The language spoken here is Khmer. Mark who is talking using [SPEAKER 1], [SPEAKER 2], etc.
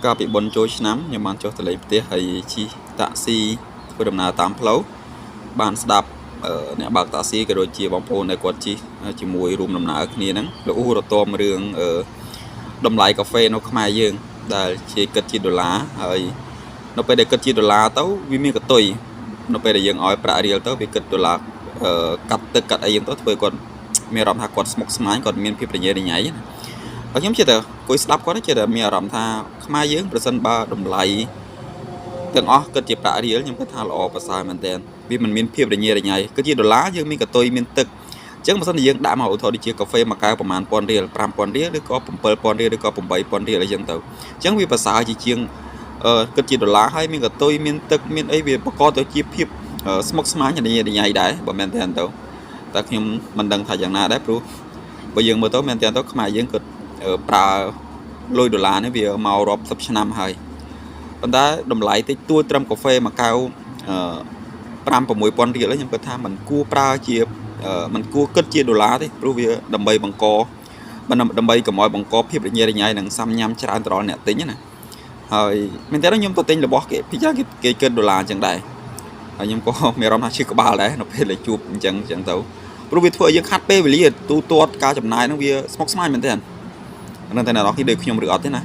[SPEAKER 1] កាលពីបុណ្យចូលឆ្នាំខ្ញុំបានចុះទៅលេងផ្ទះហើយជិះតាក់ស៊ីធ្វើដំណើរតាមផ្លូវបានស្ដាប់អ្នកបើកតាក់ស៊ីក៏ដូចជាបងប្អូនដែលគាត់ជិះជាមួយរួមដំណើរគ្នាហ្នឹងលោកអ៊ូរទាំរឿងតម្លៃកាហ្វេនៅខ្មែរយើងដែលជាគិតជាដុល្លារហើយនៅពេលដែលគិតជាដុល្លារទៅវាមានកតុយនៅពេលដែលយើងឲ្យប្រាក់រៀលទៅវាគិតដុល្លារកាត់ទឹកកាត់អីហ្នឹងទៅធ្វើគាត់មានអារម្មណ៍ថាគាត់ស្មុគស្មាញគាត់មានភាពរញ៉េរញ៉ៃណាហើយខ្ញុំជឿតែគួយស្ដាប់គាត់ជឿតែមានអារម្មណ៍ថាខ្មែរយើងប្រសិនបើតម្លៃទាំងអស់គិតជាប្រាក់រៀលខ្ញុំគិតថាល្អប្រសើរមែនទែនវាមិនមានភាពរញ៉េរញ៉ៃគិតជាដុល្លារយើងមានកតុយមានទឹកអញ្ចឹងបើសិនជាយើងដាក់មកឧទាហរណ៍ដូចជាកាហ្វេមួយកែវប្រហែល1000រៀល5000រៀលឬក៏7000រៀលឬក៏8000រៀលអីចឹងទៅអញ្ចឹងវាប្រសើរជាជាងគិតជាដុល្លារហើយមានកតុយមានទឹកមានអីវាប្រកបទៅជាភាពស្មុគស្មាញរញ៉េរញ៉ៃដែរបើមែនទែនទៅតែខ្ញុំមិនដឹងថាយ៉ាងណាដែរព្រោះបើយើងមើលទៅមែនទែនទៅខ្មែរយើងគិតប្រើលុយដុល្លារនេះវាមករាប់សិបឆ្នាំហើយប៉ុន្តែតម្លៃតិចតួចត្រឹមកាហ្វេមួយកែវ5-6000រៀលខ្ញុំគិតថាมันគួរប្រើជាมันគួរគិតជាដុល្លារទេព្រោះវាដើម្បីបង្កដើម្បីកុំឲ្យបង្កភាពរញ៉េរញ៉ៃនិងសាំញ៉ាំច្រើនទៅដល់អ្នកទិញណាហើយមែនតើខ្ញុំទៅទិញរបស់គេពីចាគេគិតដុល្លារអញ្ចឹងដែរហើយខ្ញុំក៏មានអារម្មណ៍ថាឈឺក្បាលដែរនៅពេលដែលជួបអញ្ចឹងទៅព្រោះវាធ្វើឲ្យយើងខាត់ពេលវេលាទូទាត់ការចំណាយហ្នឹងវាស្មុគស្មាញមែនតើអានឹងតែអ្នកនរគ្នាដូចខ្ញុំឬអត់ទេណា